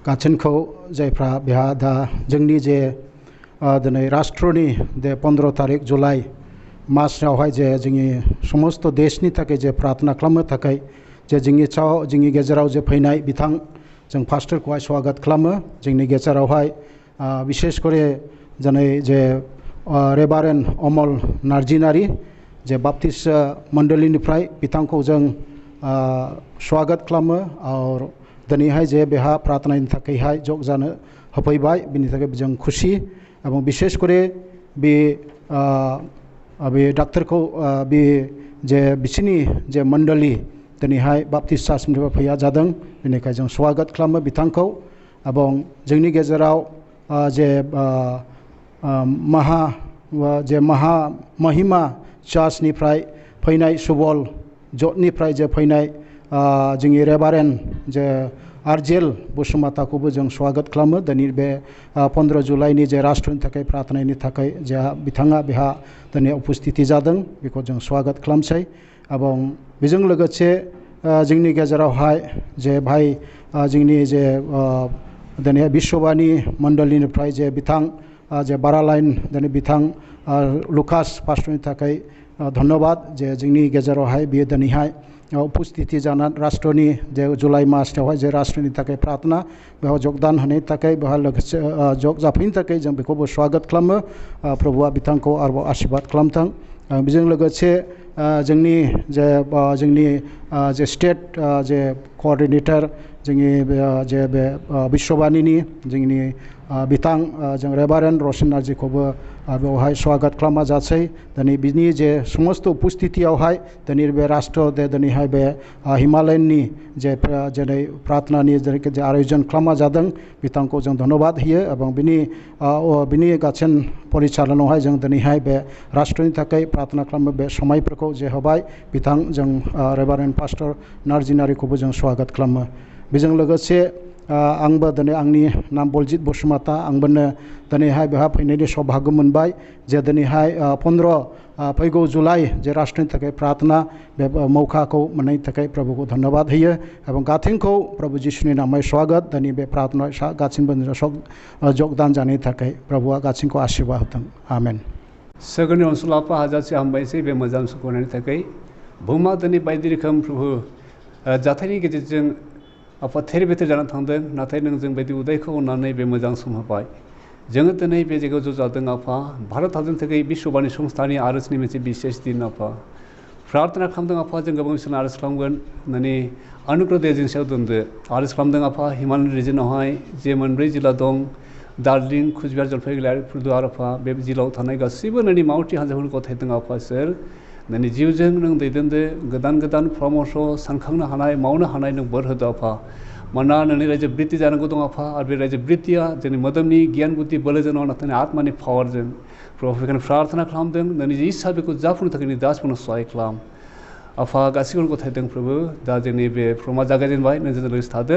गाथोनखौ जायफ्रा बेहा दा जोंनि जे दिनै राष्ट्रनि दे 15 तारिख जुलाइ मासावहाय जे जोंनि समस्त देशनि थाखाय जे प्रार्थना खालामनो थाखाय जे जोंनि गेजेराव जे फैनाय बिथां जों पास्टरखौहाय स्वागत खालामो जोंनि गेजेरावहाय विशेष करे दिनै जे रेभारेन्ड अमल नार्जिनारि जे बाप्टिस्ट मण्डलीनिफ्राय बिथांखौ जों स्वागत खालामो और दिनैहाय जे बेहा प्रार्थनानि थाखायहाय जग जानो होफैबाय बिनि थाखाय जों खुसि एवं विशेष करे बे डाक्टरखौ बे जे बिसिनि जे मण्डली दिनैहाय बाप्टिस्ट चार्चनिफ्राय फैया जादों बेनिखाय जों स्वागत खालामो बिथांखौ एवं जोंनि गेजेराव जे महा महिमा चार्चनिफ्राय फैनाय सुबल जटनिफ्राय जे फैनाय जोंनि रेभारेन्ड जे आरजेल बसुमताखौबो जों स्वागत खालामो दिनै बे 15 जुलाइनि जे राष्ट्रनि थाखाय प्रार्थनानि थाखाय जे बिथाङा बेहा दिनै उपस्थिति जादों बेखौ जों स्वागत खालामसै एवं बेजों लोगोसे जोंनि गेजेरावहाय जे भाई जोंनि जे दिनै बिश्वबाणी मण्डलीनिफ्राय जे बिथां जे बारालाइन दिनै बिथां लुकास पास्टरनि थाखाय धन्यवाद जे जोंनि गेजेरावहाय बियो दिनैहाय उपस्थिति जाना राष्ट्रनि जे जुलाइ मासावहाय जे राष्ट्रनि थाखाय प्रार्थना बेयाव जगदान होनायनि थाखाय बेहा लोगोसे जग जाफैनो थाखाय जों बेखौबो स्वागत खालामो प्रभुआ बिथांखौ आरोबाव आशीर्वाद खालामथों बेजों लोगोसे जोंनि जे स्टेट जे कोअर्डिनेटर जोंनि जे बे बिश्वबाणीनि जोंनि बिथां जों रेभारेन्ड रशन नार्जीखौबो बेवहाय स्वागत खालामा जासै दिनै बिनि जे समस्त उपस्थितियावहाय दिनै बे राष्ट्र दिनैहाय बे हिमालयनि जे जेरै प्रार्थनानि जे आयोजन खालामा जादों बिथांखौ जों धन्यवाद होयो एवं बिनि गासै परिचालनायावहाय जों दिनैहाय बे राष्ट्रनि थाखाय प्रार्थना खालामनो बे समायफोरखौ जे होबाय बिथां जों रेभारेन्ड पास्टर नार्जिनारिखौबो जों स्वागत खालामो बेजों लोगोसे आंबो दिनै आंनि नाम बलजित बसुमता आंबो दिनैहाय बेहा फैनायनि सौभाग्य मोनबाय जे दिनैहाय 15 फैगौ जुलाइ जे राष्ट्रनि थाखाय प्रार्थना बे मौकाखौ मोननायनि थाखाय प्रभुखौ धन्यवाद होयो एवं गाथोनखौ प्रभु जिसुनि नामै स्वागत दिनै बे प्रार्थना गासैबो जगदान जानायनि थाखाय प्रभुआ गासैखौ आशीर्वाद होथों आमेन सोरगोनि अनसुला आफा हाजासे हामबायसै बे मोजां सुखुनायनि थाखाय बुहुमा दिनै बायदि रोखोम प्रभु जाथायनि गेजेरजों आफा थेर बेथेर जानानै थांदों नाथाय नों जों बायदि उदायखौ अननानै बे मोजां सम होबाय जोङो दिनै बे जायगायाव ज' जादों आफा भारत हादरनि थाखाय बिश्वबाणी संस्थानि आरजनि मोनसे बिसेस दिन आफा प्रार्थना खालामदों आफा जों गोबां सोना आरज खालामगोन नोंनि अनुग्रह दे जों सायाव दोनदो आरज खालामदों आफा हिमालय रिजनावहाय जे 4 जिल्ला दं दार्जिलिं कुचबिहार जलपाइगुरि आरो फुलदुवार आफा बे जिल्लायाव थानाय गासैबो नोंनि मावथि हान्जाफोरखौ गथायदों आफा सोर नोंनि जिउजों नों दैदेनदो गोदान गोदान परामर्श सानखांनो हानाय मावनो हानाय नों बोर होदो आफा मानोना नोंनि रायजो बृत्ति जानांगौ दं आफा आरो बे रायजो बृत्तिया जोंनि मोदोमनि गियान बुद्धि बोलोजों नङा नाथाय आत्मानि पावारजों प्रभु बेखायनो प्रार्थना खालामदों नोंनि जे इस्सा बेखौ जाफुंनो थाखाय नोंनि दासफोरनो सहाय खालाम आफा गासैखौनो गथायदों प्रभु दा जोंनि बे प्रग्रामा जागायजेनबाय नोंजों लोगोसे थादो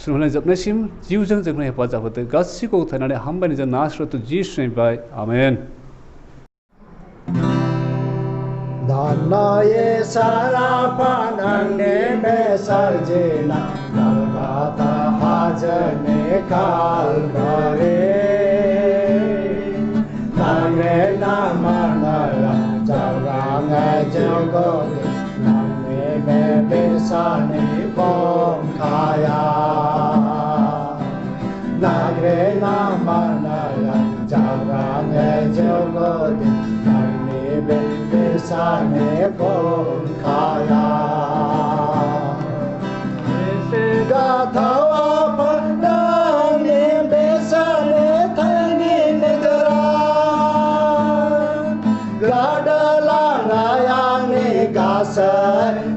सुरुहोनाय जोबनायसिम जिउजों जोंनो हेफाजाब होदो गासैखौ गथायनानै हामबायनि जों नासरत जिसुनिफ्राय आमेन Danaye sarapanange besarjena Kalkata hajane kalvare Nangre namanala jaranga jogode Nangre bebesane bongkaya Nangre namanala jaranga jogode Besane bongkaya Gathawa pandane besane thani negara Gadala rayane gasa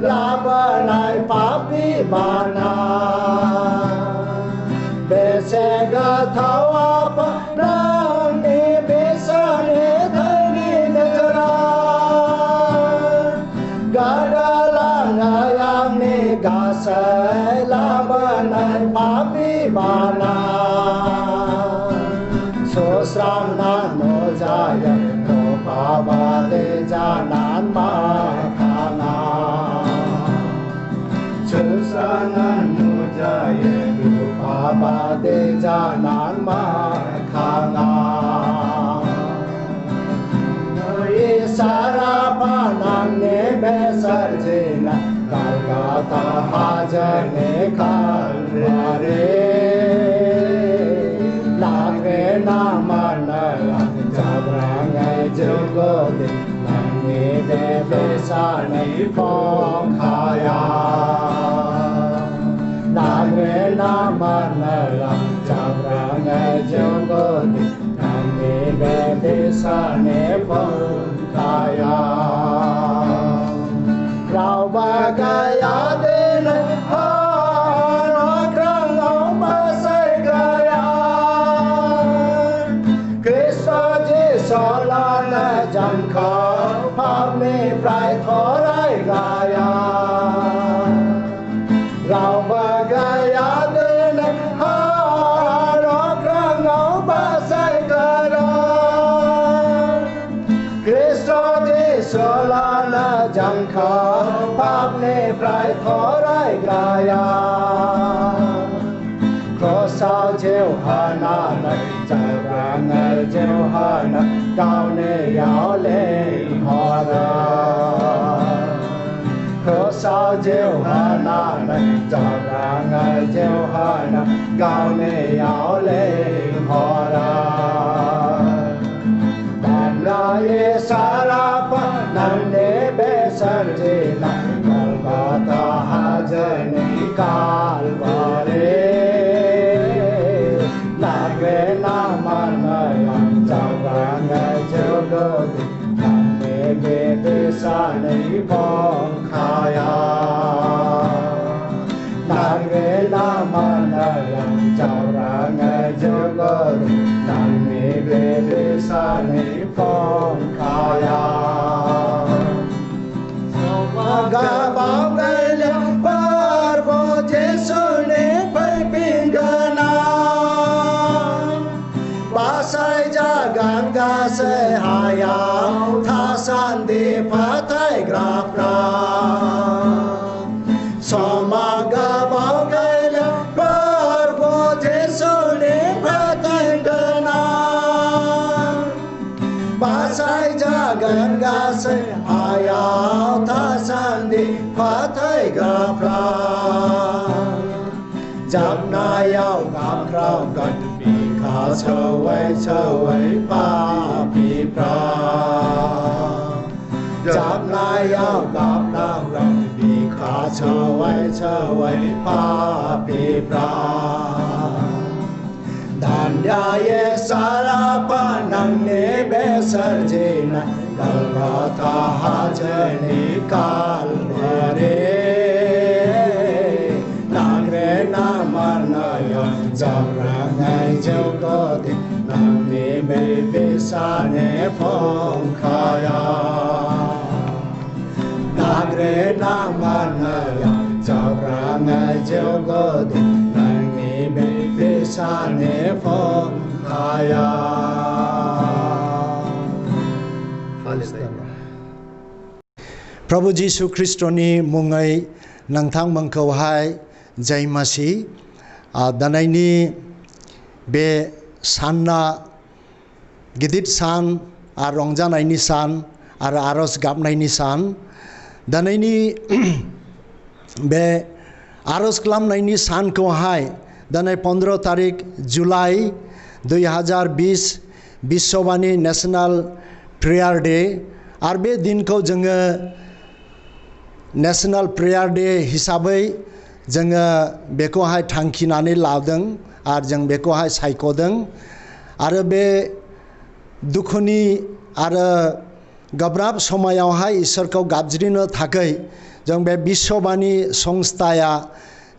labanai papi bana Bese gathawa pandane besane Salabanai papi bana Sosramnan no jaya no pavale janan makana Sosramnan no jaya no pavale de janan ma khanga Sarapanang ne besarjena Kalkata hajane kalvare Lagre namanala Jabrangai jogode Nangi de besani pongkhaya Lagre namanala Jabrangai jogode Nangi de besani pongkhaya Rao bagaya dene hana krang ông ba sai gaya Krishna Jesu la na jan kha pham ne prai thorai gaya Rao bagaya dene hana krang ông ba sai gaya Krishna Jesu la na jan kha pham ne prai thorai gaya Có sao chiều hana này chạy ra ngày chiều hana cao nê giáo lên họ ra Có sao chiều hana này chạy ra ngày chiều hana cao nê giáo lên họ ra Đàn ra ye sarapa nan de besarjena Kalkata hajane kalvare Nagre namanayam Jabrangai jogode Nange besane pongkhaya Nagre namanayam Jabrangai jogode Nange besane pongkhaya Somaga bao gai lem parvo Jesu ne pai pingana Basai jagan ga se hayao tha san de phathai grapra Somaga bao gai lem parvo Jesu ne phathai gana Basai jagan ga se hayao tha san de phathai grapra Jab na yao gam krao gan Khá sơ vây pa pi pra Jab na yao gam nang rang Bi khá sơ vây pa pi pra Đàn ya ye sarapa nang ne besarjena Kalkata hajane kalvare Nagre namanayam Jabrangai jogode Nange besane pongkhaya Nagre namanayam Jabrangai jogode Nange besane pongkhaya Prabhu Jisu Kristoni mungai nangthang mangkau hai jai masi danaini be sanna gidit san ar rongjanaini san ar aros gabnaini san danaini be aros klamnaini san ko hai danai 15 tarik Julai 2020 Biswabani National Prayer Day ar be din ko जोङो National Prayer Day हिसाबै जोङो बेखौहाय थांखिनानै लादों आरो जों बेखौहाय सायख'दों आरो बे दुखुनि आरो गोब्राब समायावहाय इसोरखौ गाबज्रिनो थाखाय जों बे बिश्वबाणी संस्थाया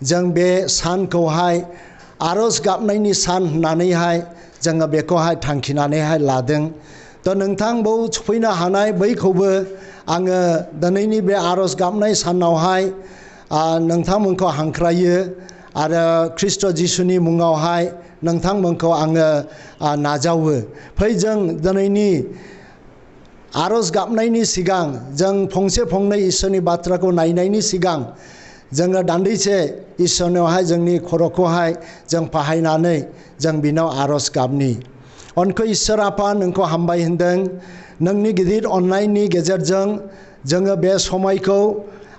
जों बे सानखौहाय आरज गाबनायनि सान होननानैहाय जोङो बेखौहाय थांखिनानैहाय लादों तो नोंथां बाव सफैनो हानाय बैखौबो आङो दिनैनि बे आरज गाबनाय सानावहाय नोंथांमोनखौ हांख्रायो आरो ख्रिस्ट जिसुनि मुङावहाय नोंथांमोनखौ आङो नाजावो फै जों दिनैनि आरज गाबनायनि सिगां जों फंसे फंनै इसोरनि बाथ्राखौ नायनायनि सिगां जोङो दान्दिसे इसोरनियावहाय जोंनि खर'खौहाय जों बाहायनानै जों बिनाव आर'ज गाबनि। अनखौ इसोर आफा नोंखौ हामबाय होनदों। नोंनि गिदिर अननायनि गेजेरजों जोङो बे समायखौ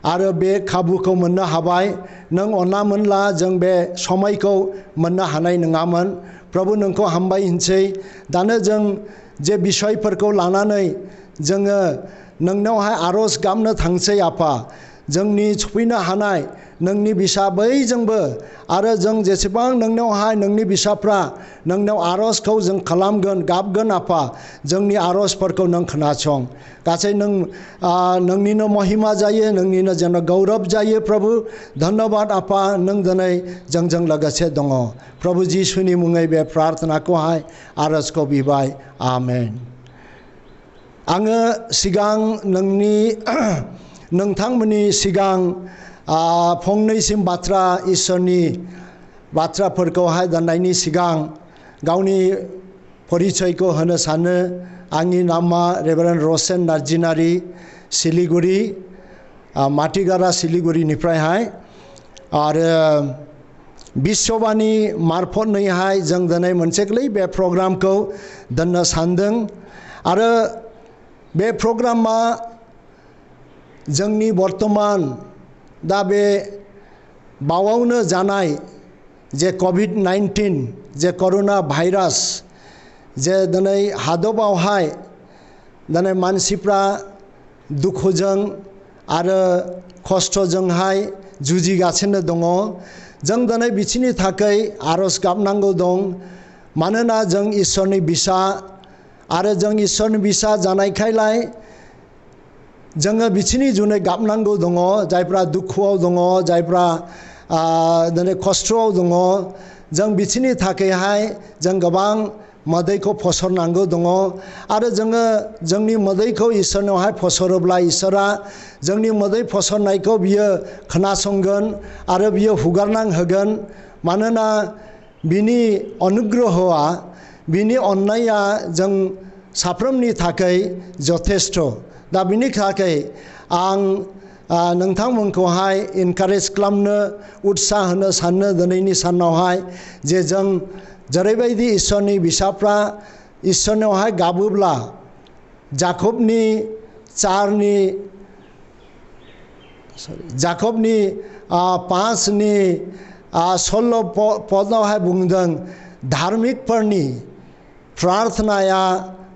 आरो बे खाबुखौ मोननो हाबाय। नों अनामोनब्ला जों बे समायखौ मोननो हानाय नङामोन। प्रभु नोंखौ हामबाय होनसै। दानो जों जे बिसयफोरखौ लानानै जोङो नोंनावहाय आर'ज गाबनो थांसै आफा। जोंनि सफैनो हानाय नोंनि बिसा बैजोंबो आरो जों जेसेबां नोंनावहाय नोंनि बिसाफ्रा नोंनाव आर'जखौ जों खालामगोन गाबगोन आफा। जोंनि आर'जफोरखौ नों खोनासं। गासै नोंनिनो महिमा जायो, नोंनिनो जेन' गौरब जायो प्रभु। धन्यबाद आफा नों दिनै जोंजों लोगोसे दङ। प्रभु जिसुनि मुङै बे प्रार्थनाखौहाय आर'जखौ बिबाय। आमेन। आङो सिगां नोंथांमोननि सिगां फंनैसिम बाथ्रा इसोरनि बाथ्राफोरखौहाय दोननायनि सिगां गावनि परिचयखौ होनो सानो। आंनि नामा रेभारेन्ड रसेन नार्जिनारि, सिलिगुरि, माटिगारा सिलिगुरिनिफ्रायहाय। आरो बिश्वबाणी मार्फतनैहाय जों दिनै मोनसे गोरलै बे प्रग्रामखौ दोननो सानदों। आरो बे प्रग्रामा जोंनि बर्तमान दा बे बावआवनो जानाय जे कभिड-19 जे कर'ना भाइरास जे दिनै हादरावहाय दिनै मानसिफ्रा दुखुजों आरो खस्थ'जोंहाय जुजिगासिनो दङ। जों दिनै बिसिनि थाखाय आर'ज गाबनांगौ दं। मानोना जों इसोरनि बिसा आरो जों इसोरनि बिसा जानायखायलाय जोङो बिसिनि जुनै गाबनांगौ दङ। जायफ्रा दुखुआव दङ, जायफ्रा दिनै खस्थ'आव दङ, जों बिसिनि थाखायहाय जों गोबां मोदैखौ फसरनांगौ दङ। आरो जोङो जोंनि मोदैखौ इसोरनावहाय फसरोब्ला इसोरा जोंनि मोदै फसरनायखौ बियो खोनासंगोन आरो बियो हुगारना होगोन। मानोना बिनि अनुग्रहआ, बिनि अननाया जों साफ्रोमनि थाखाय जथेस्थ'। दा बिनि थाखाय आं नोंथांमोनखौहाय इनकारेज खालामनो, उत्साह होनो सानो दिनैनि सानावहाय जे जों जेरैबायदि इसोरनि बिसाफ्रा इसोरनावहाय गाबोब्ला जाकबनि 5नि 16 पदआवहाय बुंदों धार्मिकफोरनि प्रार्थनाया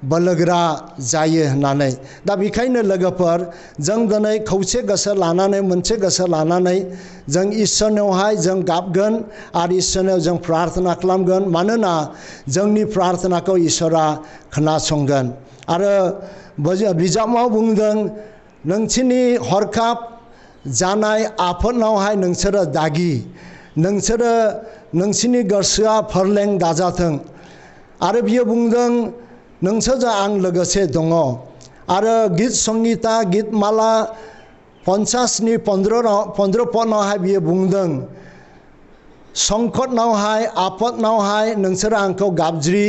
बोलोगोरा जायो होननानै। दा बेखायनो लोगोफोर जों दिनै खौसे गोसो लानानै, मोनसे गोसो लानानै जों इसोरनावहाय जों गाबगोन आरो इसोरनाव जों प्रार्थना खालामगोन। मानोना जोंनि प्रार्थनाखौ इसोरा खोनासंगोन। आरो बिजाबाव बुंदों नोंसिनि हरखाब जानाय आफोदनावहाय नोंसोरो दागि, नोंसोरो नोंसिनि गोसोआ फोरलें दाजाथों। आरो बियो बुंदों नोंसोरजों आं लोगोसे दङ। आरो गित संगिता गितमाला 50नि 15 पदनावहाय बियो बुंदों संकटनावहाय आफदनावहाय नोंसोरो आंखौ गाबज्रि,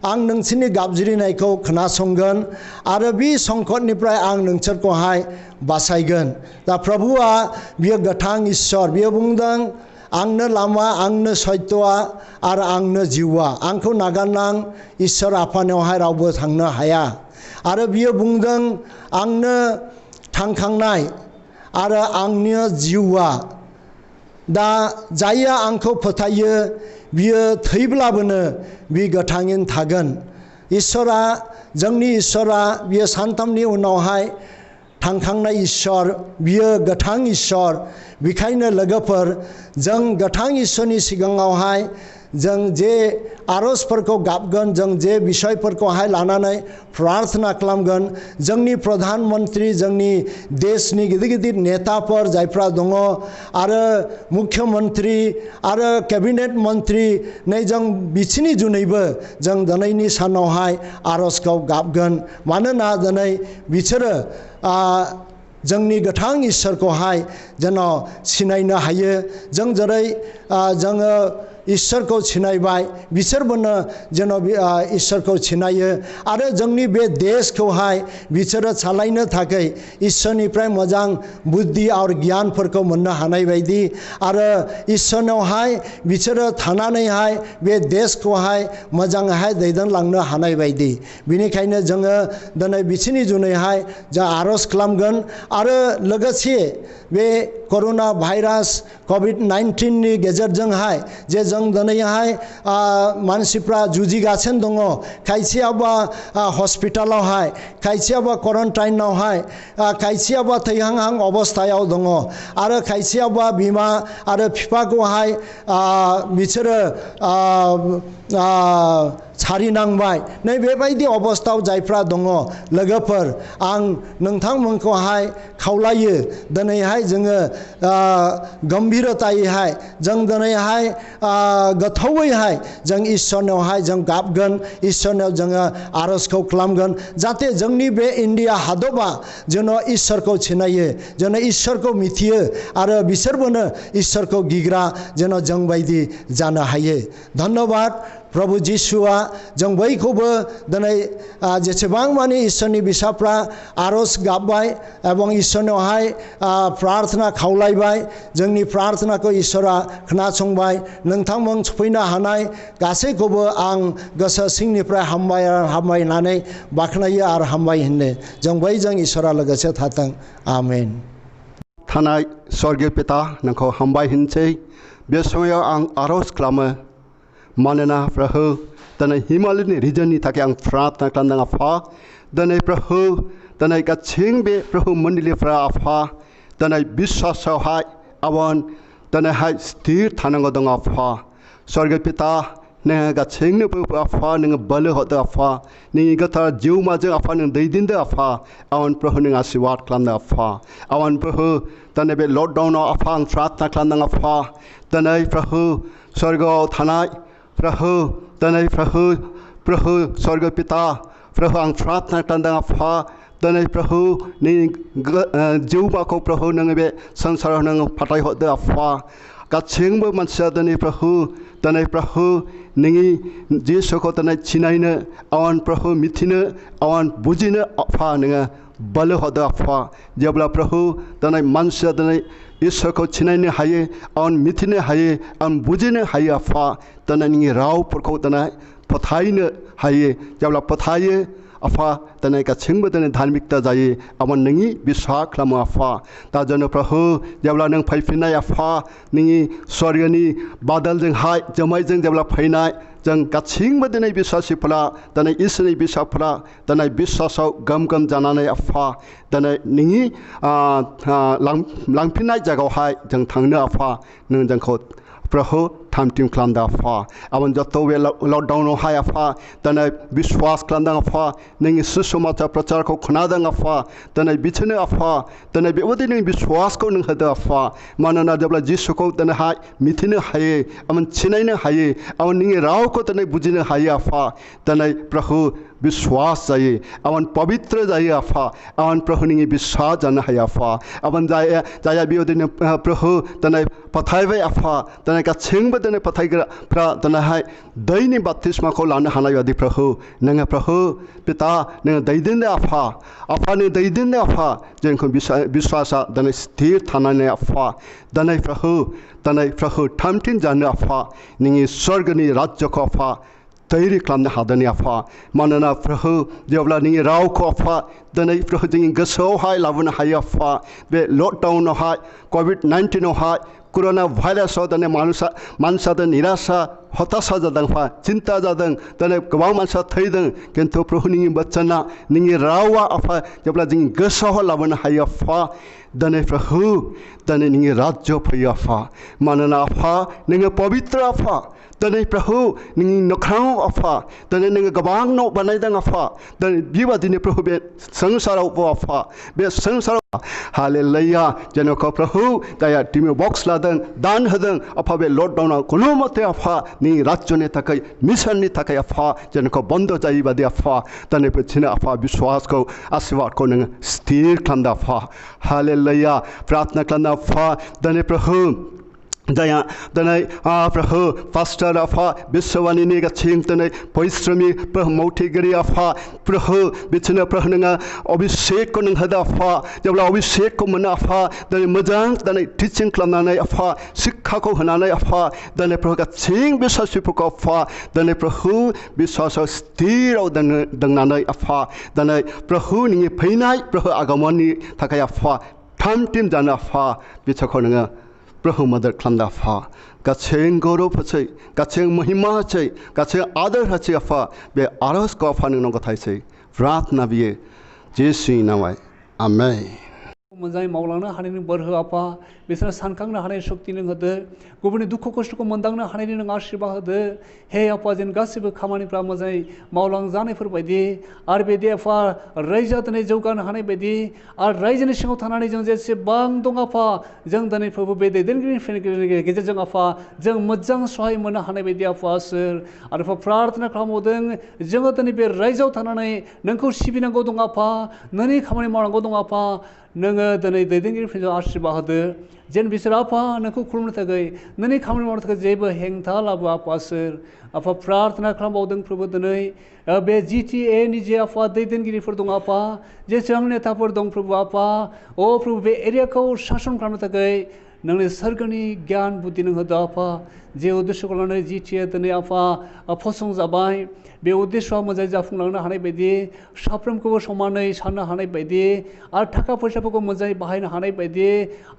आं नोंसोरनि गाबज्रिनायखौ खोनासंगोन आरो बे संकटनिफ्राय आं नोंसोरखौहाय बासायगोन। दा प्रभुआ बियो गोथां इसोर। बियो बुंदों आंनो लामा, आंनो सत्यआ आरो आंनो जिउआ। आंखौ नागारना इसोर आफानियावहाय रावबो थांनो हाया। आरो बियो बुंदों आंनो थांखांनाय आरो आंनो जिउआ। दा जायहा आंखौ फोथायो बियो थैब्लाबोनो बि गोथाङैनो थागोन। इसोरा, जोंनि इसोरा बियो सानथामनि उनावहाय थांखांनाय इसोर, बियो गोथां इसोर। बेखायनो लोगोफोर जों गोथां इसोरनि सिगाङावहाय जों जे आर'जफोरखौ गाबगोन, जों जे बिसयफोरखौहाय लानानै प्रार्थना खालामगोन, जोंनि प्रधान मन्त्रि, जोंनि देशनि गिदिर गिदिर नेताफोर जायफ्रा दङ आरो मुख्य मन्त्रि आरो केबिनेट मन्त्रि नै जों बिसिनि जुनैबो जों दिनैनि सानावहाय आर'जखौ गाबगोन। मानोना दिनै बिसोरो जोंनि गोथां इसोरखौहाय जेन' सिनायनो हायो। जों जेरै जोङो इसोरखौ सिनायबाय बिसोरबोनो जेन' इसोरखौ सिनायो आरो जोंनि बे देशखौहाय बिसोरो सालायनो थाखाय इसोरनिफ्राय मोजां बुद्धि आरो गियानफोरखौ मोननो हानाय बायदि आरो इसोरनावहाय बिसोरो थानानैहाय बे देशखौहाय मोजाङैहाय दैदेनलांनो हानाय बायदि बिनिखायनो जोङो दिनै बिसोरनि जुनैहाय जों आर'ज खालामगोन आरो लोगोसे बे कर'ना भाइरास COVID-19 नि गेजेरजोंहाय जे जों दिनैहाय मानसिफ्रा जुजिगासिनो दङ खायसेयाबा हस्पिटालावहाय खायसेयाबा क्वारन्टाइनावहाय खायसेयाबा थैहांहां अबस्थायाव दङ आरो खायसेयाबा बिमा आरो बिफाखौहाय बिसोरो सारिनांबाय नै बेबायदि अबस्थायाव जायफ्रा दङ लोगोफोर आं नोंथांमोनखौहाय खावलायो दिनैहाय जोङो गम्भीरतायैहाय जों दिनैहाय गोथौयैहाय जों इसोरनावहाय जों गाबगोन इसोरनाव जोङो आर'जखौ खालामगोन जाहाथे जोंनि बे इन्डिया हादरा जेन' इसोरखौ सिनायो जेन' इसोरखौ मिथियो आरो बिसोरबोनो इसोरखौ गिग्रा जेन' जों बायदि जानो हायो धन्यबाद प्रभु जिसुआ जों बयखौबो दिनै जेसेबां मानि इसोरनि बिसाफ्रा आर'ज गाबबाय एबं इसोरनावहाय प्रार्थना खावलायबाय जोंनि प्रार्थनाखौ इसोरा खोनासंबाय नोंथांमोन सफैनो हानाय गासैखौबो आं गोसो सिंनिफ्राय हामबायनानै बाख्नायो आरो हामबाय होनो जों बयजों इसोरा लोगोसे थाथों आमेन थानाय स्वर्गीय पिता नोंखौ हामबाय होनसै बे समाव आं आर'ज खालामो मानोना प्रभु दिनै हिमालयनि रिजननि थाखाय आं प्रार्थना खालामदों आफा दिनै प्रभु दिनै गासै बे प्रभु मण्डलीफ्रा आफा दिनै बिश्वासावहाय आवन दिनैहाय स्थिर थानांगौ दं आफा स्वर्गीय पिता नोङो गासैनोबो आफा नोङो बोलो होदो आफा नोंनि गोथार जिउमाजों आफा नों दैदेनदो आफा आवन प्रभु नों आशीर्वाद खालामदो आफा आवन प्रभु दिनै बे लकडाउनाव आफा आं प्रार्थना खालामदों आफा दिनै प्रभु स्वर्गआव थानाय प्रभु दिनै प्रभु स्वर्गीय पिता प्रभु आं प्रार्थना खालामदों आफा दिनै प्रभु नोंनि जिउमाखौ प्रभु नोङो बे संसाराव नोङो फाथायहरदो आफा गासैबो मानसिया दिनै प्रभु नोंनि जिसुखौ दिनै सिनायनो आवन प्रभु मिथिनो आवन बुजिनो आफा नोङो बोलो होदो आफा जेब्ला प्रभु दिनै मानसिया दिनै इसोरखौ सिनायनो हायो आं मिथिनो हायो आं बुजिनो हायो आफा दिनै नोंनि रावफोरखौ दिनै फोथायनो हायो जेब्ला फोथायो आफा दिनै गासैबो दिनै धार्मिकता जायो आं नोंनि बिश्वास खालामो आफा दा जोंनो प्रभु जेब्ला नों फैफिननाय आफा नोंनि स्वर्गनि बादलजोंहाय जोमैजों जेब्ला फैनाय जों गासैबो दिनै बिश्वासिफोरा दिनै इसोरनि बिश्वासफोरा दिनै बिश्वासाव गम जानानै आफा दिनै नोंनि लांफिननाय जायगायावहाय जों थांनो आफा नों जोंखौ प्रभु थामथिम खालामदों आफा आं जत बे लकडाउनावहाय आफा दिनै बिश्वास खालामदों आफा नोंनि सुसमाचार प्रचारखौ खोनादों आफा दिनै बिसोरनो आफा दिनै बेबायदि नों बिश्वासखौ नों होदो आफा मानोना जेब्ला जिसुखौ दिनैहाय मिथिनो हायो आं सिनायनो हायो आं नोंनि रावखौ दिनै बुजिनो हायो आफा दिनै प्रभु विश्वास जायो आवन पवित्र जायो आफा आवन प्रभु नोंनि विश्वास जानो हायो आफा आवन जाया बेबायदिनो प्रभु दिनै फोथायबाय आफा दिनै गासैबो दिनै फोथायग्राफ्रा दिनैहाय दैनि बाप्तिस्माखौ लानो हानाय बायदि प्रभु नोङो प्रभु पिता नोङो दैदेनदो आफा नों दैदेनदो आफा जोंखौ विश्वासा दिनै स्थिर थानानै आफा दिनै प्रभु थामथिम जानो आफा नोंनि स्वर्गनि राज्यखौ आफा तैयारी खालामनो हादों आफा मानोना प्रभु जेब्ला नोंनि रावखौ आफा दिनै प्रभु जोंनि गोसोआवहाय लाबोनो हायो आफा बे लकडाउनावहाय COVID-19आवहाय कर'ना भाइरासाव दिनै मानसिया निराशा हताशा जादों आफा चिंता जादों दिनै गोबां मानसिया थैदों किन्तु प्रभु नोंनि बच्चना नोंनि रावा आफा जेब्ला जोंनि गोसोआव लाबोनो हायो आफा दिनै प्रभु दिनै नोंनि राज्य फैयो आफा मानोना आफा नोङो पवित्र आफा दिनै प्रभु नोंनि न'खराव आफा दिनै नोङो गोबां न' बानायदों आफा दिनै बेबादिनो प्रभु बे संसारावबो आफा बे संसाराव हालेलुया जेन'खा प्रभु जाया टिमि बक्स लादों दान होदों आफा बे लकडाउनाव कुनु मते आफा नोंनि राज्यनि थाखाय मिशननि थाखाय आफा जेन'खा बन्द जायै बादि आफा दिनै बिदिनो आफा विश्वासखौ आशीर्वादखौ नोङो स्थिर खालामदो आफा हालेलुया प्रार्थना खालामदो आफा दिनै प्रभु Daya danai prahu pastor afa biswani ni gaching danai poistrami prahu mauti gari afa prahu bichna prahnanga abhishek ko nang hada afa jabla abhishek ko mana afa danai majang danai teaching klamnanai afa sikha ko hananai afa danai prahu gaching biswasi ko afa danai prahu biswasa stir au dangnanai afa danai prahu ni phainai prahu agamani thakai afa tham tim jana afa bichakhonanga Prahu mother klamda fa gacheng goro phachai gacheng mahima chai gacheng adar hachai afa be aros ko afa nang ko thai chai pratna biye jesu namai amen मोजाङै मावलांनो हानायनि bore हो आफा बिसोरनो सानखांनो हानाय शक्ति नों होदो गुबुननि दुखु खस्थखौ मोनदांनो हानायनि नों आशीर्बाद होदो हे आफा जेन गासिबो खामानिफ्रा मोजाङै मावलांजानायफोर बायदि आरो बेदि आफा रायजोआ दिनै जौगानो हानाय बायदि आरो रायजोनि सिङाव थानानै जों जेसेबां दं आफा जों दिनै प्रभु बे दैदेनगिरिनि गेजेरजों आफा जों मोजां सहाय मोननो हानाय बायदि आफा सोर आरो प्रार्थना खालामबावदों जोङो दिनै बे रायजोआव थानानै नोंखौ सिबिनांगौ दं आफा नोंनि खामानि मावनांगौ दं आफा नोङो दिनै दैदेनगिरिफोरजों आशीर्बाद होदो जेन बिसोर आफा नोंखौ खुलुमनो थाखाय नोंनि खामानि मावनो थाखाय जेबो हेंथा लाबोआ आफा सोर आफा प्रार्थना खालामबावदों प्रभु दिनै बे GTA नि जे आफा दैदेनगिरिफोर दं आफा जेसेबां नेताफोर दं प्रभु आफा अ प्रभु बे एरियाखौ सासन खालामनो थाखाय नोंनि सोरगोनि गियान बुद्धि नों होदो आफा जे उद्देश्यखौ लानानै GTA दिनै आफा फसंजाबाय बे उद्देश्यआ मोजाङै जाफुंलांनो हानाय बायदि साफ्रोमखौबो समानै साननो हानाय बायदि आरो थाखा फैसाफोरखौ मोजाङै बाहायनो हानाय बायदि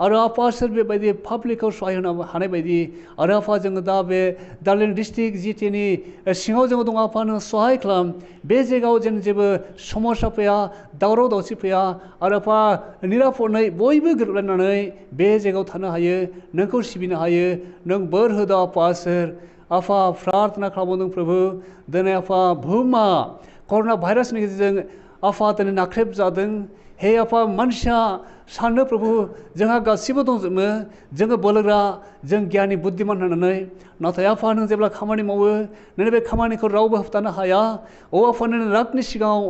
आरो आफा सोर बेबायदि पाब्लिकखौ सहाय होनो हानाय बायदि आरो आफा जोङो दा बे दार्जिलिं डिस्ट्रिक्ट GTA नि सिङाव जोङो दं आफा नों सहाय खालाम बे जायगायाव जेन जेबो समस्या फैया दावराव दावसि फैया आरो आफा निरापदै बयबो गोरोबलायनानै बे जायगायाव थानो हायो नोंखौ सिबिनो हायो नों बोर होदो आफा सोर आफा प्रार्थना खालामदों प्रभु दिनै आफा बुहुमा कर'ना भाइरासनि गेजेरजों आफा दिनै नाख्रेब जादों हे आफा मानसिया साननो प्रभु जोंहा गासिबो दंजोबो जोङो बोलोग्रा जों गियानि बुद्धिमान होननानै नाथाय आफा नों जेब्ला खामानि मावो नोंनि बे खामानिखौ रावबो होबथानो हाया अ आफा नोंनि रागनि सिगाङाव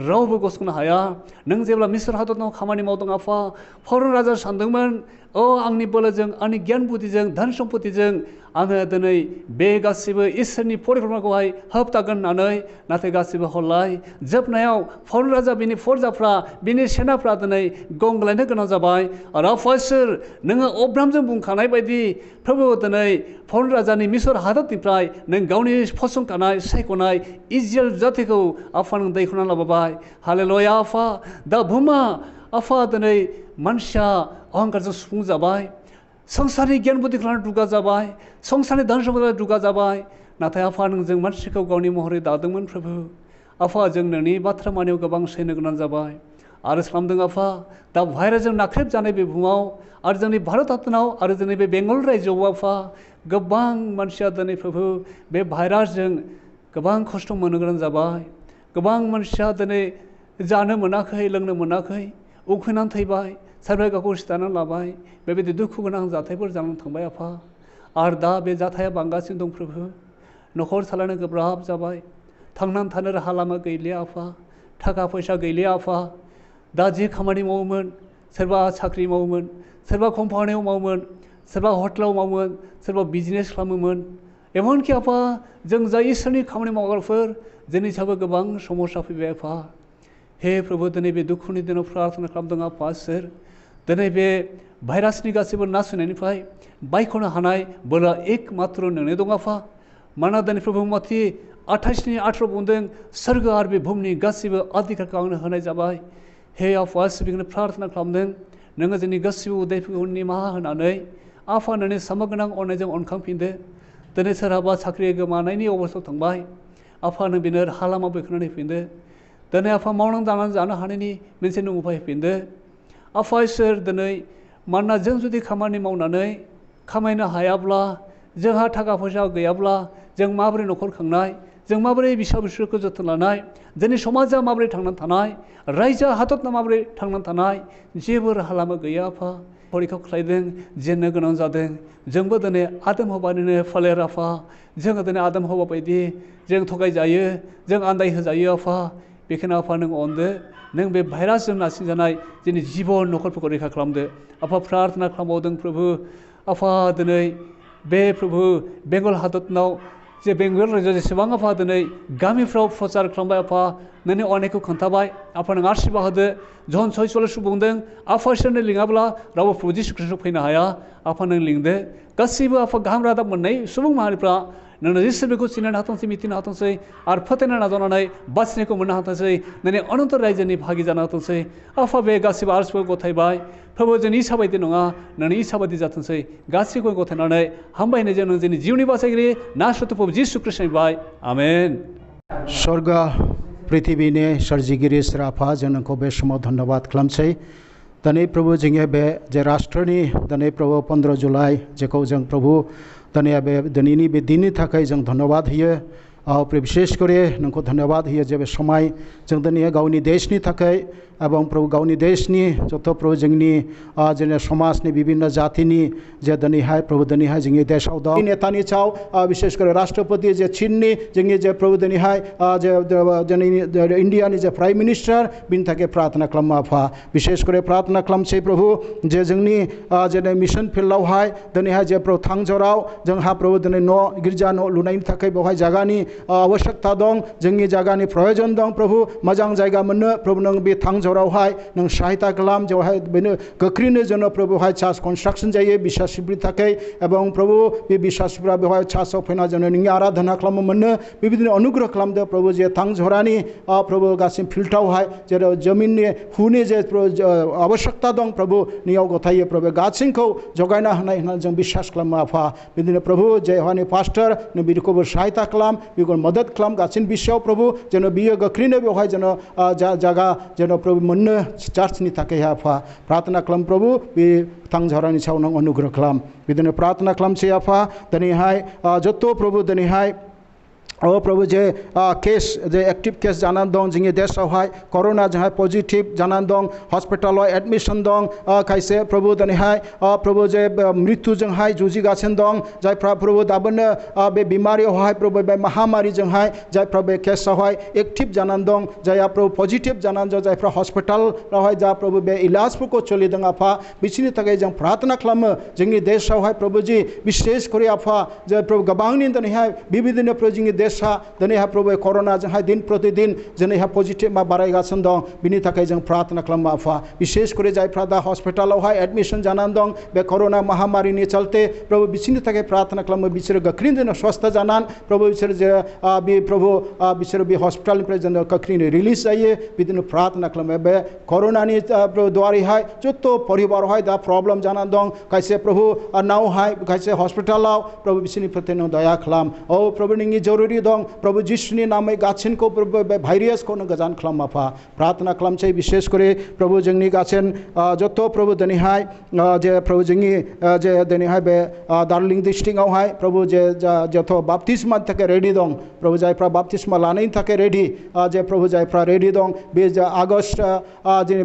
रावबो गसंनो हाया नों जेब्ला मिस्र हादराव खामानि मावदों आफा फरन राजा सानदोंमोन अ आंनि बोलोजों आंनि गियान बुद्धिजों धन सम्पतिजों आङो दिनै बे गासिबो इसोरनि परिक्रमाखौहाय होबथागोन होननानै नाथाय गासिबो हरलाय जोबनायाव फरन राजा बिनि फरजाफ्रा बिनि सेनाफ्रा दिनै गंग्लायनो गोनां जाबाय आरो आफा सोर नोङो अब्रामजों बुंखानाय बायदि प्रभु दिनै फरन राजानि मिस्र हादरनिफ्राय नों गावनि फसंखानाय सायख'नाय इजराइल जातिखौ आफा नों दैखांनानै लाबोबाय हालेलुया आफा दा बुहुमा आफा दिनै मानसिया अहंकारजों सुफुंजाबाय संसारनि गियान बुद्धिखौ लानानै दुगा जाबाय संसारनि धन सम्पदि दुगा जाबाय नाथाय आफा नों मानसिखौ गावनि महरै दादोंमोन प्रभु आफा जों नोंनि बाथ्रा मानियाव गोबां सैनो गोनां जाबाय आरो खालामदों आफा दा भाइरासजों नाख्रेब जानाय बे बुहुमाव आरो जोंनि भारत हादराव आरो जोंनि बे बेंगल रायजोआव आफा गोबां मानसिया दिनै प्रभु बे भाइरासजों गोबां खस्थ' मोननो गोनां जाबाय गोबां मानसिया दिनै जानो मोनाखै लोंनो मोनाखै उखैनानै थैबाय सोरबा गावखौ सिथारनानै लाबाय बेबायदि दुखु गोनां जाथायफोर जानानै थांबाय आफा आरो दा बे जाथाया बांगासिनो दं प्रभु न'खर सालायनो गोब्राब जाबाय थांनानै थानो राहा लामा गैलिया आफा थाखा फैसा गैलिया आफा दा जि खामानि मावोमोन सोरबा साख्रि मावोमोन सोरबा कम्पानियाव मावोमोन सोरबा हटेलाव मावोमोन सोरबा बिजनेस खालामोमोन एमनखि आफा जों जाय इसोरनि खामानि मावग्राफोर जोंनि हिसाबै गोबां समस्या फैबाय आफा हे प्रभु दिनै बे दुखुनि दिनाव प्रार्थना खालामदों आफा सोर दिनै बे भाइरासनि गासैबो नासयनायनिफ्राय बायख'नो हानाय बोलोआ एकमात्र नोंनो दं आफा मानोना दिनै प्रभु माथि 28नि 18 बुंदों सोरगो आरो बे बुहुमनि गासैबो अधिकारखौ आंनो होनाय जाबाय हे आफा बेखौनो प्रार्थना खालामदों नोङो जोंनि गासैबो उदैफोरखौ निमाहा होनानै आफा नोंनि सामा गोनां अननायजों अनखांफिनदो दिनै सोरहाबा साख्रि गोमानायनि अबस्थायाव थांबाय आफा नों बेनो राहा लामा बेखेवनानै होफिनदो दिनै आफा मावनानै दानानै जानो हानायनि मोनसे नों उपाय होफिनदो आफा इसोर दिनै मानोना जों जुदि खामानि मावनानै खामायनो हायाब्ला जोंहा थाखा फैसा गैयाब्ला जों माबोरै न'खर खांनाय जों माबोरै फिसा फिसौखौ जोथोन लानाय जोंनि समाजा माबोरै थांनानै थानाय रायजो हादरना माबोरै थांनानै थानाय जेबो राहा लामा गैया आफा फरिखा खालायदों जेननो गोनां जादों जोंबो दिनै आदम हौवानिनो फोलेर आफा जोङो दिनै आदम हौवा बायदि जों थगायजायो जों आन्दाय होजायो आफा बेखायनो आफा नों अनदो नों बे भाइरासजों नारसिनजानाय जोंनि जिबन न'खरफोरखौ रैखा खालामदो आफा प्रार्थना खालामबावदों प्रभु आफा दिनै बे प्रभु बेंगल हादरनाव जे बेंगल रायजो जेसेबां आफा दिनै गामिफ्राव प्रचार खालामबाय आफा नोंनि अनेकखौ खोन्थाबाय आफा नों आशिर्बाद होदो जन 46 बुंदों आफा इसोरनो लिङाब्ला रावबो प्रभु जिसु ख्रिस्टखौ फैनो हाया आफा नों लिंदो गासैबो आफा गाहाम रादाब मोननाय सुबुं माहारिफ्रा नोंनो जिसु बेखौ सिनायनो हाथोंसै मिथिनो हाथोंसै आरो फोथायनो नाजानानै बासिनायखौ मोननो हाथोंसै नोंनि अनन्त रायजोनि भागि जानो हाथोंसै आफा बे गासैबो आरजफोरखौ गथायबाय प्रभु जोंनि इसा बायदि नङा नोंनि इसा बायदि जाथोंसै गासैखौ गथायनानै हामबायनायजों नों जोंनि जिउनि बासायगिरि नासरत प्रभु जिसु ख्रिस्टनिफ्राय आमेन। स्वर्ग पृथ्वीनि सोरजिगिरि आफा जों नोंखौ बे समाव धन्यबाद खालामसै दिनै प्रभु जोंनि बे जे राष्ट्रनि दिनै प्रभु 15 जुलाइ जेखौ जों प्रभु दिनै बे दिनैनि बे दिननि थाखाय जों धन्यबाद होयो विशेष करे नोंखौ धन्यबाद होयो जे बे समय जों दिनै गावनि देशनि थाखाय एवं प्रभु गावनि देशनि जत प्रभु जोंनि जेने समाजनि विभिन्न जातिनि जे दिनैहाय प्रभु दिनैहाय जोंनि देशाव दं नेतानि सायाव विशेष करे राष्ट्रपति जे चीननि जोंनि जे प्रभु दिनैहाय जे जोंनि इन्डियानि जे प्राइम मिनिस्टार बिनि थाखाय प्रार्थना खालामो आफा विशेष करे प्रार्थना खालामसै प्रभु जे जोंनि जेने मिशन फिल्डआवहाय दिनैहाय जे प्रभु थांजराव जोंहा प्रभु दिनै न' गिर्जा न' लुनायनि थाखाय बेवहाय जायगानि आवश्यकता दं जोंनि जायगानि प्रयोजन दं प्रभु मोजां जायगा मोननो प्रभु नों बे थांजरावहाय नों सहायता खालाम जेवहाय बेनो गोख्रैनो जोंनो प्रभुहाय चार्च कन्स्ट्राक्शन जायो बिश्वासिफोरनि थाखाय एवं प्रभु बे बिश्वासिफोरा बेवहाय चार्चआव फैना जोंनो नोंनि आराधना खालामनो मोननो बेबायदिनो अनुग्रह खालामदो प्रभु जे थांजरानि प्रभु गासिम फिल्डआवहाय जेराव जमिननि हुनि जे आवश्यकता दं प्रभु नियाव गथायो प्रभु गासिनखौ जगायना होनाय होननानै जों बिश्वास खालामो आफा बिदिनो प्रभु जे हानि पास्टर नों बिखौबो सहायता खालाम बिखौ मदद खालाम गासिन बिषयाव प्रभु जेन' बियो गोख्रैनो बेवहाय जेन' जागा जेन' प्रभु मोननो चार्चनि थाखाय आफा प्रार्थना खालाम प्रभु बे थांजरानि सायाव नों अनुग्रह खालाम बिदिनो प्रार्थना खालामसै आफा दिनैहाय जत प्रभु दिनैहाय प्रभु जे केस जे एक्टिव केस जानानै दं जोंनि देशआवहाय करोना जोंहाय पजिटिव जानानै दं हस्पिटालाव एडमिशन दं खायसे प्रभु दिनैहाय प्रभु जे मृत्युजोंहाय जुजिगासिनो दं जायफ्रा प्रभु दाबोनो बे बिमारियावहाय प्रभु बे महामारिजोंहाय जायफ्रा बे केसआवहाय एक्टिभ जानानै दं जायहा प्रभु पजिटिभ जानानै दं जायफ्रा हस्पिटालावहाय जा प्रभु बे इलाजफोरखौ सोलिदों आफा बिसोरनि थाखाय जों प्रार्थना खालामो जोंनि देशआवहाय प्रभुजी विशेष करे आफा जे प्रभु गोबांनि दिनैहाय बेबायदिनो प्रभु जोंनि देशा दिनैहाय प्रभु करोनाजोंहाय दिन प्रतिदिन दिनैहाय पजिटिभा बारायगासिनो दं बिनि थाखाय जों प्रार्थना खालामो आफा विशेष करे जायफ्रा दा हस्पिटालावहाय एडमिशन जानानै दं बे करोना महामारिनि चलते प्रभु बिसोरनि थाखाय प्रार्थना खालामो बिसोरो गोख्रैनो स्वस्थ जानानै प्रभु बिसोर जे बे प्रभु बिसोर बे हस्पिटालनिफ्राय जों गोख्रैनो रिलिज जायो बिदिनो प्रार्थना खालामो बे करोनानि द्वारैहाय जत परिबारावहाय दा प्रब्लेम जानानै दं खायसे प्रभु नावहाय खायसे हस्पिटालाव प्रभु बिसोरनि प्रति नों दया खालाम प्रभु नोंनि जरुरी दं प्रभु जिसुनि नामै गासिनखौ प्रभु बे भाइरासखौ नों गोजान खालाम आफा प्रार्थना खालामसै विशेष करे प्रभु जोंनि गासिन जत प्रभु दिनैहाय जे प्रभु जोंनि जे दिनैहाय बे दार्जिलिं डिस्ट्रिक्टआवहाय प्रभु जे जत बाप्तिस्मानि थाखाय रेडि दं प्रभु जायफ्रा बाप्तिस्मा लानायनि थाखाय रेडि जे प्रभु जायफ्रा रेडि दं बे आगस्ट जे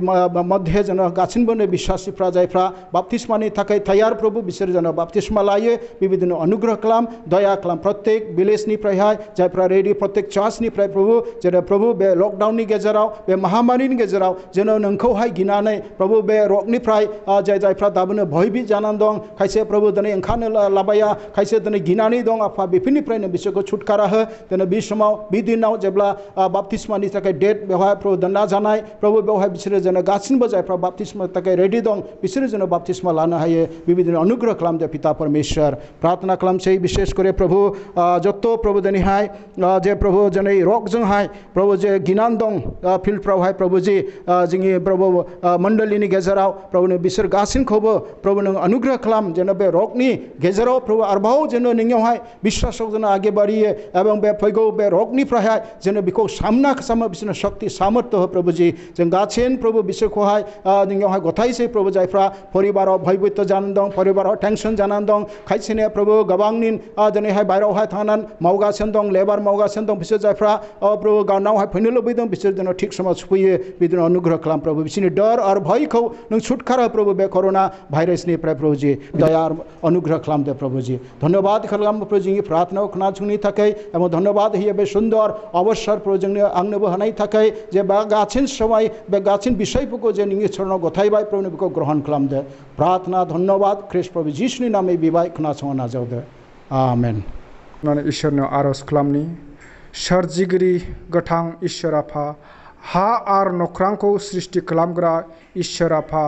मध्य जेन गासिनबो बिश्वासिफ्रा जायफ्रा बाप्तिस्मानि थाखाय तैयार प्रभु बिसोर जेन बाप्तिस्मा लायो बेबायदिनो अनुग्रह खालाम दया खालाम प्रत्येक विलेजनिफ्रायहाय जायफ्रा रेडि प्रत्येक चार्चनिफ्राय प्रभु जेरै प्रभु बे लकडाउननि गेजेराव बे महामारिनि गेजेराव जेन' नोंखौहाय गिनानै प्रभु बे रगनिफ्राय जायफ्रा दाबोनो भयभीत जानानै दं खायसे प्रभु दिनै ओंखारनो लाबाया खायसे दिनै गिनानै दं आफा बेफोरनिफ्रायनो बिसोरखौ छुटकारा हो दिनै बे समाव बे दिनाव जेब्ला बाप्तिस्मानि थाखाय डेट बेवहाय प्रभु दोनना जानाय प्रभु बेवहाय बिसोरो जेन' गासिनबो जायफ्रा बाप्तिस्मानि थाखाय रेडि दं बिसोरो जेन' बाप्तिस्मा लानो हायो बेबायदिनो अनुग्रह खालामदो पिता परमेश्वर प्रार्थना खालामसै विशेष करे प्रभु जत प्रभु दिनैहाय जे प्रभु दिनै रगजोंहाय प्रभु जे गिनानै दं फिल्डफ्रावहाय प्रभुजी जोंनि प्रभु मण्डलिनि गेजेराव प्रभु बिसोर गासिनखौबो प्रभु नों अनुग्रह खालाम जेन' बे रगनि गेजेराव प्रभु आरोबाव जेन' नोंनियावहाय बिश्वासाव जेन' आगे बारियो एवं बे फैगौ बे रगनिफ्रायहाय जेन' बेखौ सामना खालामो बिसोरनो शक्ति सामर्थ्य हो प्रभुजी जों गासिन प्रभु बिसोरखौहाय नोंनियावहाय गथायसै प्रभु जायफ्रा परिबाराव भयभीत जानानै दं परिबाराव टेंसन जानानै दं खायसेने प्रभु गोबांनि दिनैहाय बायरावहाय थांनानै मावगासिनो मावगासिनो दं लेबार मावगासिनो दं बिसोर जायफ्रा प्रभु गावनावहाय फैनो लुबैदों बिसोर जेन थिग समाव सफैयो बिदिनो अनुग्रह खालाम प्रभु बिसोरनि डर आरो भयखौ नों छुटकारा प्रभु बे कोरोना भाइरासनिफ्राय प्रभुजी दया अनुग्रह खालामदो प्रभुजी धन्यवाद खालाम प्रभु जोंनि प्रार्थनायाव खोनासंनायनि थाखाय एबं धन्यवाद होयो बे सुंदर अवसर प्रभु जोंनो आंनोबो होनायनि थाखाय जे बे गासिन समय बे गासिन विषयफोरखौ जे नोंनि चरणाव गथायबाय प्रभु बेखौ ग्रहण खालामदो प्रार्थना धन्यवाद ख्रिस्ट प्रभु जिसुनि नामै बिबाय खोनासंनो नाजावदो आमेन इसोरनो आरज खालामनि सोरजिगिरि गोथां इसोर आफा हा आर नख्रांखौ सृष्टि खालामग्रा इसोर आफा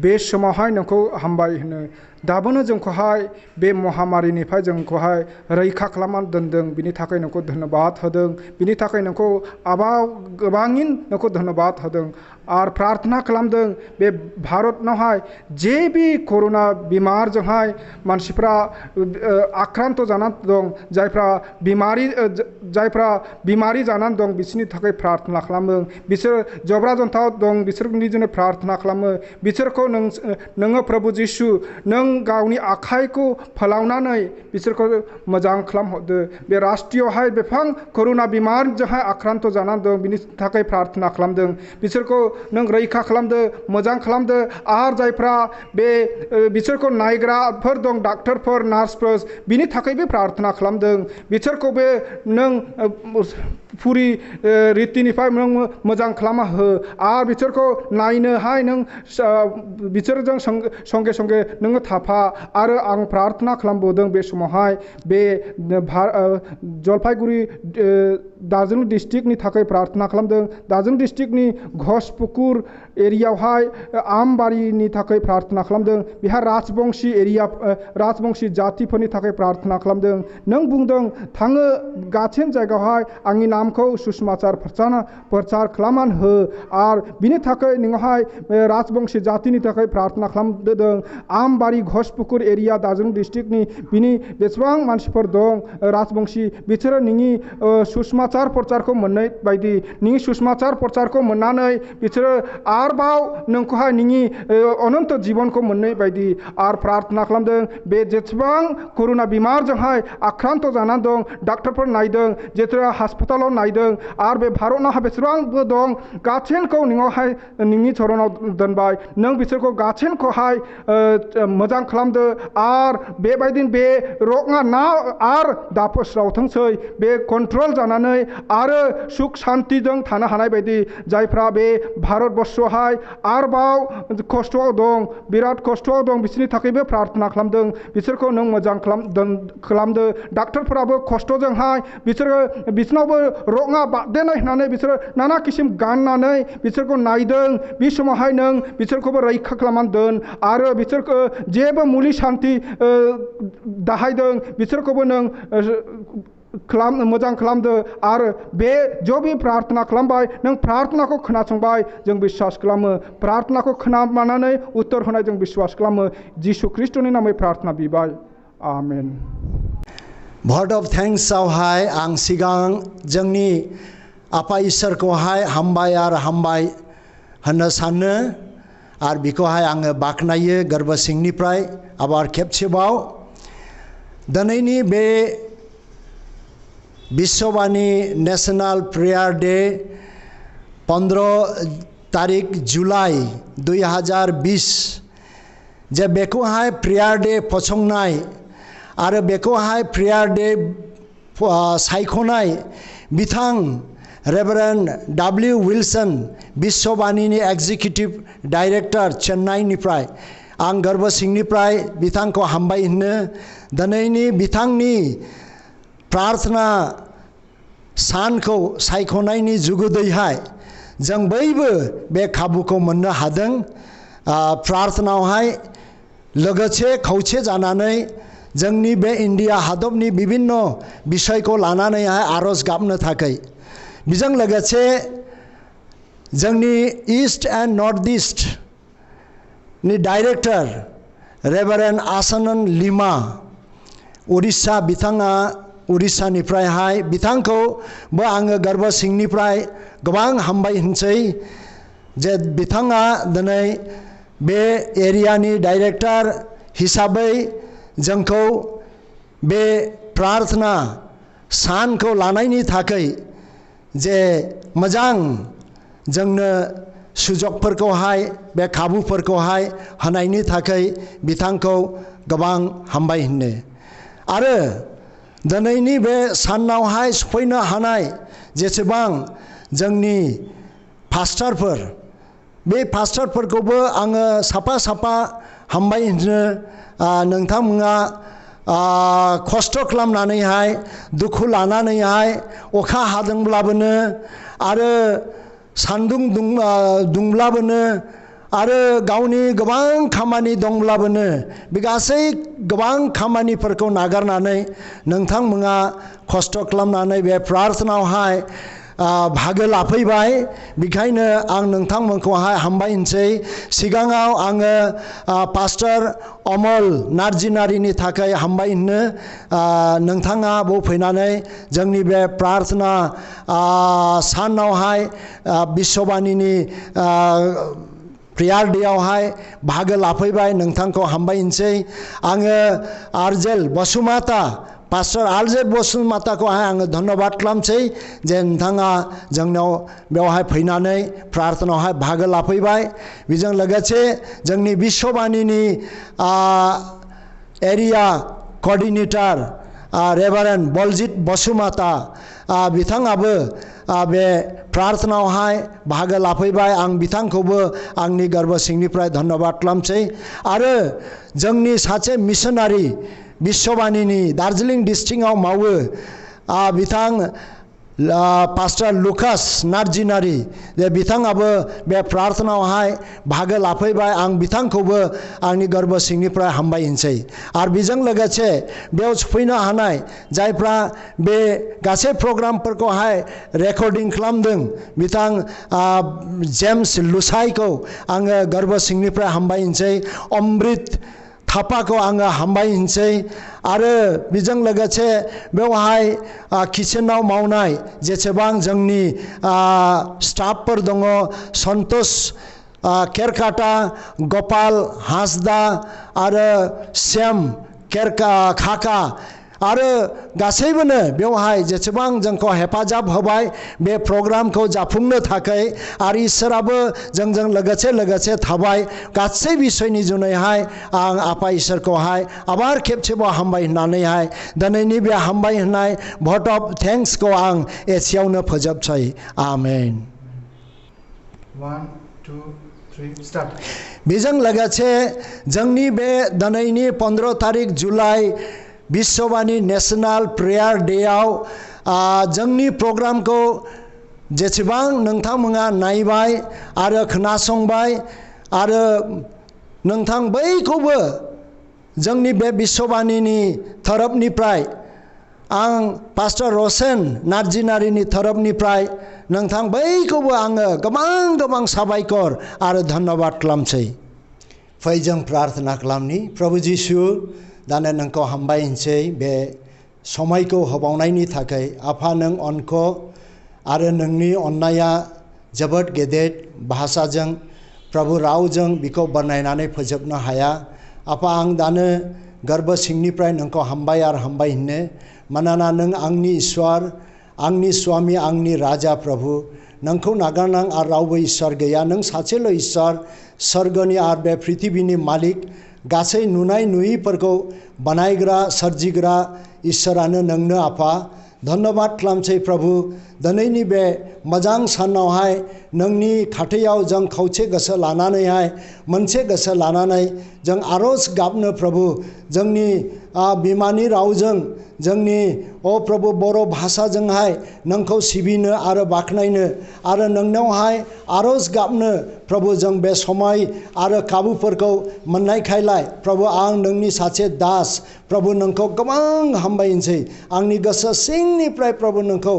बे समावहाय नोंखौ हामबाय होनो दाबोनो जोंखौहाय बे महामारिनिफ्राय जोंखौहाय रैखा खालामनानै दोनदों बिनि थाखाय नोंखौ धन्यबाद होदों बिनि थाखाय नोंखौ गोबाङैनो नोंखौ धन्यबाद होदों आर प्रार्थना खालामदों बे भारतनावहाय जे बे कोरोना बेमारजोंहाय मानसिफ्रा आक्रान्त जानानै दं जायफ्रा बिमारि जानानै दं बिसोरनि थाखाय प्रार्थना खालामो बिसोर जब्रा जन्थाव दं बिसोरनि जोंनो प्रार्थना खालामो बिसोरखौ नोङो प्रभु जिसु नों गावनि आखाइखौ फोलावनानै बिसोरखौ मोजां खालामहरदो बे राष्ट्रीयहाय बेफां कोरोना बेमारजोंहाय आक्रान्त जानानै दं बिनि थाखाय प्रार्थना खालामदों बिसोरखौ नों रैखा खालामदो मोजां खालामदो आर जायफ्रा बे बिसोरखौ नायग्राफोर दं डाक्टरफोर नार्सफोर बिनि थाखायबो प्रार्थना खालामदों बिसोरखौबो नों पुरी रीतिनिफ्राय नों मोजां खालामना हो आर बिसोरखौ नायनोहाय नों बिसोरजों संगे संगे नोङो थाफा आरो आं प्रार्थना खालामबावदों बे समावहाय बे जलपाइगुरि दार्जिलिं डिस्ट्रिक्टनि थाखाय प्रार्थना खालामदों दार्जिलिं डिस्ट्रिक्टनि घोषपुकुर एरियायावहाय आमबारिनि थाखाय प्रार्थना खालामदों बेहा राजबंशी एरिया राजबंशी जातिफोरनि थाखाय प्रार्थना खालामदों नों बुंदों थाङो गासिन जायगायावहाय आंनि नामखौ सुसमाचार प्रचार खालामनानै हो आर बिनि थाखाय नोंहाय राजबंशी जातिनि थाखाय प्रार्थना खालामदों आमबारि घोषपुकुर एरिया दार्जिलिं डिस्ट्रिक्टनि बिनि बेसेबां मानसिफोर दं राजबंशी बिसोरो नोंनि सुसमाचार प्रचारखौ मोननाय बायदि नोंनि सुसमाचार प्रचारखौ मोननानै बिसोरो आरोबाव नोंखौहाय नोंनि अनन्त जीवनखौ मोननाय बायदि आर प्रार्थना खालामदों बे जेसेबां कोरोना बेमारजोंहाय आक्रान्त जानानै दं डाक्टरफोर नायदों जेथो हास्पातालाव नायदों आर बे भारतनावहाय बेसेबांबो दं गासिनखौ नोंनावहाय नोंनि चरणाव दोनबाय नों बिसोरखौ गासिनखौहाय मोजां खालामदो आर बेबायदिनो बे रगआ ना आर दाफोस्रावथोंसै बे कन्ट्रल जानानै आरो सुख शान्तिजों थानो हानाय बायदि जायफ्रा बे भारतबर्षआवहाय आरोबाव खस्थ'आव दं बिराद खस्थ'आव दं बिसोरनि थाखायबो प्रार्थना खालामदों बिसोरखौ नों मोजां खालामदो डाक्टरफोराबो खस्थ'जोंहाय बिसोरनावबो रगआ बारदेनाय होननानै बिसोरो नाना किसिम गाननानै बिसोरखौ नायदों बि समावहाय नों बिसोरखौबो रैखा खालामनानै दोन आरो बिसोरखौ जेबो मुलि शान्ति दाहायदों बिसोरखौबो नों मोजां खालामदो आरो बे जो भी प्रार्थना खालामबाय नों प्रार्थनाखौ खोनासंबाय जों बिश्वास खालामो प्रार्थनाखौ खोनानानै उत्तर होनाय जों बिश्वास खालामो जिसु ख्रिस्टनि नामै प्रार्थना बिबाय आमेन भट अफ थेंक्सआवहाय आं सिगां जोंनि आफा इसोरखौहाय हामबाय होननो सानो आरो बिखौहाय आङो बाख्नायो गोरबो सिंनिफ्राय आबार खेबसेबाव दिनैनि बे विश्ववाणी नेशनल प्रेयार डे 15 तारिख जुलाई 2020 जे बेखौहाय प्रेयार डे फसंनाय आरो बेखौहाय प्रेयार डे सायख'नाय बिथां रेभारेन्ड डब्लिउ विल्सन विश्ववाणीनि एग्जिकिउटिव डाइरेक्टर चेन्नाईनिफ्राय आं गोरबो सिंनिफ्राय बिथांखौ हामबाय होनो दिनैनि बिथांनि प्रार्थना सानखौ सायख'नायनि जुगुदैहाय जों बयबो बे खाबुखौ मोननो हादों प्रार्थनायावहाय लोगोसे खौसे जानानै जोंनि बे इन्डिया हादरनि विभिन्न विषयखौ लानानैहाय आरज गाबनो थाखाय बिजों लोगोसे जोंनि ईस्ट एंड नॉर्थ ईस्ट नि डाइरेक्टर रेभारेन्ड आसानन लिमा उड़ीसा बिथाङा उड़ीसानिफ्रायहाय बिथांखौबो आङो गोरबो सिंनिफ्राय गोबां हामबाय होनसै जे बिथाङा दिनै बे एरियानि डाइरेक्टर हिसाबै जोंखौ बे प्रार्थना सानखौ लानायनि थाखाय जे मोजां जोंनो सुजुगफोरखौहाय बे खाबुफोरखौहाय होनायनि थाखाय बिथांखौ गोबां हामबाय होनो। आरो दिनैनि बे सानावहाय सफैनो हानाय जेसेबां जोंनि पास्टारफोर, बे पास्टारफोरखौबो आङो साफा साफा हामबाय होनो। नोंथांमोना खस्थ' खालामनानैहाय, दुखु लानानैहाय, अखा हादोंब्लाबोनो आरो सान्दुं दुंब्लाबोनो आरो गावनि गोबां खामानि दंब्लाबोनो बे गासै गोबां खामानिफोरखौ नागारनानै नोंथांमोना खस्थ' खालामनानै बे प्रार्थनायावहाय बाहागो लाफैबाय। बेखायनो आं नोंथांमोनखौहाय हामबाय होनसै। सिगाङाव आङो पास्टर अमल नार्जिनारिनि थाखाय हामबाय होनो। नोंथाङा बाव फैनानै जोंनि बे प्रार्थना सानावहाय बिश्वबाणीनि प्रेयार डेयावहाय बाहागो लाफैबाय, नोंथांखौ हामबाय होनसै। आङो आरजेल बसुमाता, पास्टर आरजेल बसुमाताखौहाय आङो धन्यबाद खालामसै जे नोंथाङा जोंनाव बेवहाय फैनानै प्रार्थनायावहाय बाहागो लाफैबाय। बेजों लोगोसे जोंनि बिश्वबाणीनि एरिया कोअर्डिनेटर रेभारेन्ड बलजित बसुमाता बिथाङाबो बे प्रार्थनायावहाय बाहागो लाफैबाय। आं बिथांखौबो आंनि गोरबो सिंनिफ्राय धन्यबाद खालामसै। आरो जोंनि सासे मिशनारि बिश्वबाणीनि दार्जिलिं डिस्ट्रिक्टआव मावो, बिथां पास्टर लुकास नार्जिनारि, जे बिथाङाबो बे प्रार्थनायावहाय बाहागो लाफैबाय। आं बिथांखौबो आंनि गोरबो सिंनिफ्राय हामबाय होनसै। आरो बेजों लोगोसे बेयाव सफैनो हानाय जायफ्रा बे गासै प्रग्रामफोरखौहाय रेकर्डिं खालामदों, बिथां जेम्स लुसाइखौ आङो गोरबो सिंनिफ्राय हामबाय होनसै। अमृत थापाखौ आङो हामबाय होनसै। आरो बेजों लोगोसे बेवहाय किचेनाव मावनाय जेसेबां जोंनि स्टाफफोर दङ, सन्तोष केरकाटा, गपाल हासदा आरो श्याम खाका आरो गासैबोनो बेवहाय जेसेबां जोंखौ हेफाजाब होबाय बे प्रग्रामखौ जाफुंनो थाखाय, आरो इसोराबो जोंजों लोगोसे थाबाय। गासै बिसयनि जुनैहाय आं आफा इसोरखौहाय आबार खेबसेबाव हामबाय होननानैहाय दिनैनि बे हामबाय होननाय भट अफ थेंक्सखौ आं एसेयावनो फोजोबसै। आमेन। 1 2 3 स्टार्ट। बेजों लोगोसे जोंनि बे दिनैनि 15 तारिख जुलाइ बिश्वबाणी नेशनल प्रेयार डेयाव जोंनि प्रग्रामखौ जेसेबां नोंथांमोना नायबाय आरो खोनासंबाय, आरो नोंथां बयखौबो जोंनि बे बिश्वबाणीनि तरफनिफ्राय, आं पास्टर रसेन नार्जिनारिनि तरफनिफ्राय नोंथां बयखौबो आङो गोबां साबायखर आरो धन्यबाद खालामसै। फै जों प्रार्थना खालामनि। प्रभु जिसु, दानो नोंखौ हामबाय होनसै बे समायखौ होबावनायनि थाखाय। आफा नों अनख' आरो नोंनि अननाया जोबोद गेदेर, भाषाजों प्रभु रावजों बिखौ बरनायनानै फोजोबनो हाया। आफा आं दानो गोरबो सिंनिफ्राय नोंखौ हामबाय आरो हामबाय होनो। मानोना नों आंनि ईश्वर, आंनि स्वामी, आंनि राजा प्रभु। नोंखौ नागारनां आरो रावबो ईश्वर गैया। नों सासेल' ईश्वर, स्वर्गनि आरो बे पृथ्वीनि मालिक, गासै नुनाय नुयिफोरखौ बानायग्रा सोरजिग्रा ईश्वरानो नोंनो आफा। धन्यबाद खालामसै प्रभु, दिनैनि बे मोजां सानावहाय नोंनि खाथियाव जों खौसे गोसो लानानैहाय, मोनसे गोसो लानानै जों आरज गाबनो प्रभु, जोंनि बिमानि रावजों, जोंनि प्रभु बर' भाषाजोंहाय नोंखौ सिबिनो आरो बाख्नायनो आरो नोंनावहाय आरज गाबनो प्रभु जों बे समय आरो खाबुफोरखौ मोननायखायलाय प्रभु आं नोंनि सासे दास प्रभु नोंखौ गोबां हामबाय होनसै। आंनि गोसो सिंनिफ्राय प्रभु नोंखौ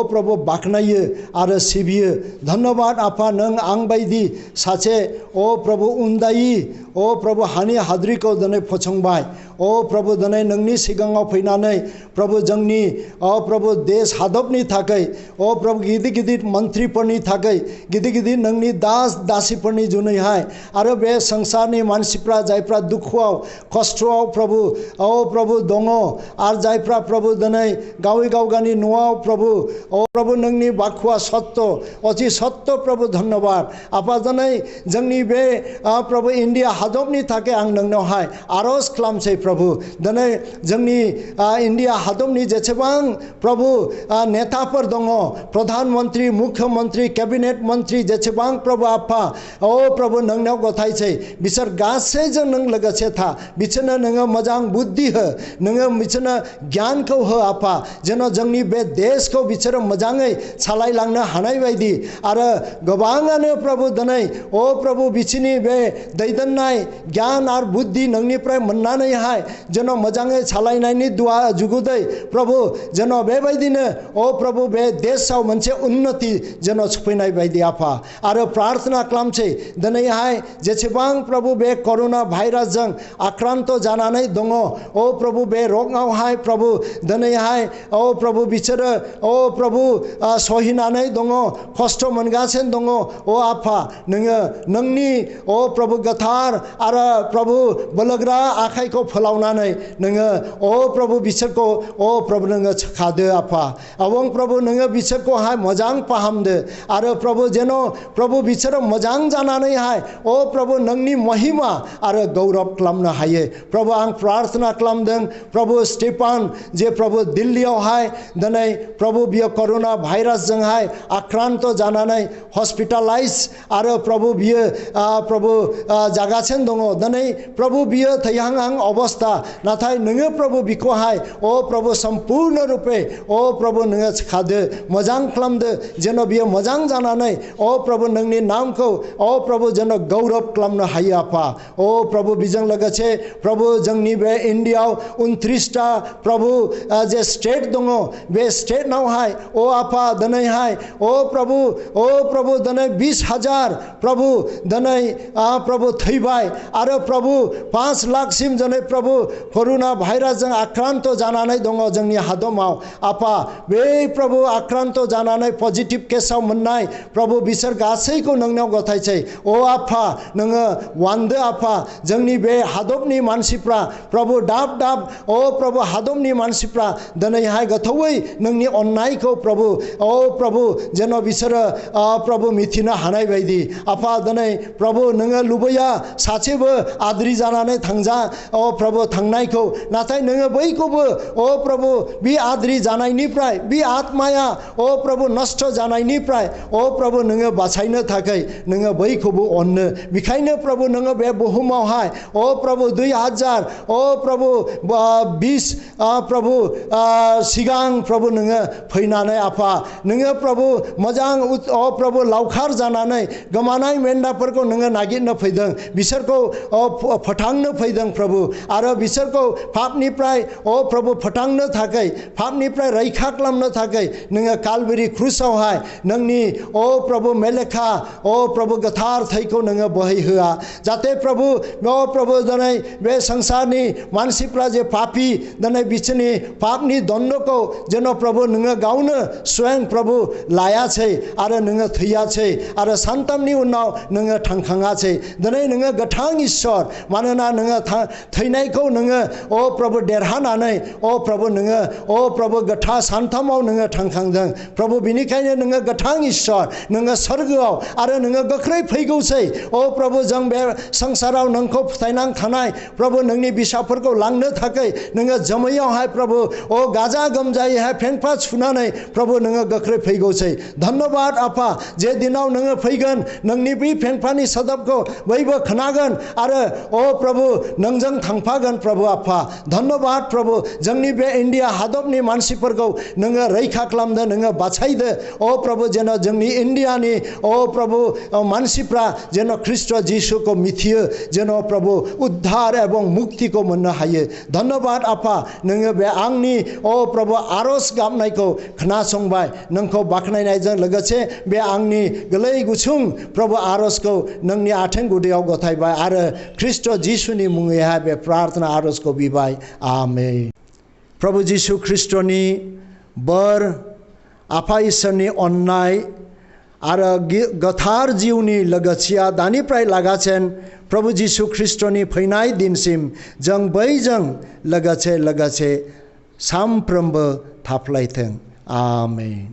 प्रभु बाख्नायो आरो सिबियो। धन्यबाद आफा, नों आं बायदि सासे प्रभु उन्दायि ओ प्रभु हानि हाद्रिखौ दिनै फोजोंबाय ओ प्रभु दिनै नोंनि सिगाङाव फैनानै प्रभु जोंनि प्रभु देश हादरनि थाखाय प्रभु गिदिर गिदिर मन्थ्रिफोरनि थाखाय गिदिर गिदिर नोंनि दास दासिफोरनि जुनैहाय आरो बे संसारनि मानसिफ्रा जायफ्रा दुखुआव खस्थ'आव प्रभु दङ आरो जायफ्रा प्रभु दिनै गावगावनि न'आव प्रभु नोंनि बाखुआ सत्य अति सत्य प्रभु धन्यबाद आफा दिनै जोंनि बे प्रभु इन्डिया हादरनि थाखाय आं नोंनावहाय आर'ज खालामसै प्रभु दिनै जोंनि इन्डिया हादरनि जेसेबां प्रभु नेताफोर दङ प्रधानमन्त्री मुख्यमन्त्री केबिनेट मन्त्री जेसेबां प्रभु आफा प्रभु नोंनाव गथायसै बिसोर गासैजों नों लोगोसे था बिसोरनो नोङो मोजां बुद्धि हो नोङो बिसोरनो गियानखौ हो आफा जेन' जोंनि बे देशखौ बिसोरो मोजाङै सालायलांनो हानाय बायदि आरो गोबाङानो प्रभु दिनै प्रभु बिसोरनि बे दैदेननाय गियान आरो बुद्धि नोंनिफ्राय मोननानैहाय जेन' मोजाङै सालायनायनि जुगुदै प्रभु जेन' बेबायदिनो प्रभु बे देशआव मोनसे उन्नति जेन' सफैनाय बायदि आफा आरो प्रार्थना खालामसै दिनैहाय जेसेबां प्रभु बे कर'ना भाइरासजों आक्रान्त जानानै दङ प्रभु बे रगआवहाय प्रभु दिनैहाय प्रभु बिसोरो प्रभु सहिनानै दङ खस्थ' मोनगासिनो दङ आफा नोङो नोंनि प्रभु गोथार आरो प्रभु बोलोग्रा आखाइखौ फोलावनानै नोङो प्रभु बिसोरखौ प्रभु नोङो सोखादो आफा प्रभु नोङो बिसोरखौहाय मोजां फाहामदो आरो प्रभु जेन' प्रभु बिसोरो मोजां जानानैहाय प्रभु नोंनि महिमा आरो गौरब खालामनो हायो प्रभु आं प्रार्थना खालामदों प्रभु स्टेफान जे प्रभु दिल्लीयावहाय दिनै प्रभु बियो कर'ना भाइरासजोंहाय आक्रान्त जानानै हस्पिटालाइज आरो प्रभु बियो प्रभु जागासिनो दङ दिनै प्रभु बियो थैहांहां अबस्था नाथाय नोङो प्रभु बिखौहाय प्रभु सम्पूर्ण रूपे प्रभु नोङो सिखादो मोजां खालामदो जेन' बियो मोजां जानानै प्रभु नोंनि नामखौ प्रभु जेन' गौरब खालामनो हायो आफा प्रभु बेजों लोगोसे प्रभु जोंनि बे इन्डियाआव 29टा प्रभु जे स्टेट दङ बे स्टेटनावहाय आफा दिनैहाय प्रभु दिनै 20,000 प्रभु दिनै प्रभु थैबाय आरो प्रभु 5 लाखसिम दिनै प्रभु कर'ना भाइरासजों आक्रान्त जानानै दङ जोंनि हादराव आफा बे प्रभु आक्रान्त जानानै पजिटिभ केसाव मोननाय प्रभु बिसोर गासैखौ नोंनाव गथायसै आफा नोङो वानदो आफा जोंनि बे हादरनि मानसिफ्रा प्रभु दाब दाब प्रभु हादरनि मानसिफ्रा दिनैहाय गोथौयै नोंनि अननायखौ प्रभु जेन' बिसोरो प्रभु मिथिनो हानाय बायदि आफा दिनै प्रभु नोङो लुबैया सासेबो आद्रि जानानै प्रभु थांनायखौ नाथाय नोङो बयखौबो प्रभु बे आद्रि जानायनिफ्राय बे आत्माया प्रभु नष्ट जानायनिफ्राय प्रभु नोङो बासायनो थाखाय नोङो बयखौबो अननो बेखायनो प्रभु नोङो बे बुहुमावहाय प्रभु 2000 प्रभु 20 प्रभु सिगां प्रभु नोङो फैनानै आफा नोङो प्रभु मोजां प्रभु लावखार जानानै गोमानाय मेन्दाफोरखौ नोङो नागिरनो फैदों बिसोरखौ फोथांनो फैदों प्रभु आरो बिसोरखौ पापनिफ्राय प्रभु फोथांनो थाखाय पापनिफ्राय रैखा खालामनो थाखाय नोङो कालबारि क्रुसावहाय नोंनि प्रभु मेलेखा प्रभु गोथार थैखौ नोङो बोहैहोआ जाहाथे प्रभु दिनै बे संसारनि मानसिफ्रा जे पापी दिनै बिसोरनि पापनि दण्डखौ जेन' प्रभु नोङो गावनो स्वयं प्रभु लायासै आरो नोङो थैयासै आरो सानथामनि उनाव नोङो थांखाङासै दिनै नोङो गोथां इसोर मानोना नोङो थैनायखौ नोङो प्रभु देरहानानै प्रभु नोङो प्रभु गोथां सानथामाव नोङो थांखांदों प्रभु बिनिखायनो नोङो गोथां इसोर नोङो सोरगोआव आरो नोङो गोख्रै फैगौसै प्रभु जों बे संसाराव नोंखौ फोथायनानै थानाय प्रभु नोंनि बिसाफोरखौ लांनो थाखाय नोङो जोमैयावहाय प्रभु गाजा गोमजायैहाय फेंफा सुनानै प्रभु नोङो गोख्रै फैगौसै धन्यबाद आफा जे दिनाव नोङो फैगोन नोंनि बे फेंफानि सोदोबखौ बयबो खोनागोन आरो प्रभु नोंजों थांफागोन प्रभु आफा धन्यबाद प्रभु जोंनि बे इन्डिया हादरनि मानसिफोरखौ नोङो रैखा खालामदो नोङो बासायदो प्रभु जेन' जोंनि इन्डियानि प्रभु मानसिफ्रा जेन' ख्रिस्ट जिसुखौ मिथियो जेन' प्रभु उद्धार एवं मुक्तिखौ मोननो हायो धन्यबाद आफा नोङो बे आंनि प्रभु आर'ज गाबनायखौ खोनासंबाय नोंखौ बाख्नायनायजों लोगोसे बे आंनि गोलै गुसुं प्रभु आर'जखौ नोंनि आथिं गुदियाव गथायबाय खावलायबाय आरो ख्रिस्ट' जिसुनि मुङैहाय बे प्रार्थना आरजखौ बिबाय आमेन। प्रभु जिसु ख्रिस्ट'नि बोर आफा इसोरनि अननाय आरो गोथार जिउनि लोगोथिया दानिफ्राय लागासिन प्रभु जिसु ख्रिस्ट'नि फैनाय दिनसिम जों बैजों लोगोसे सामफ्रोमबो थाफ्लायथों आमेन।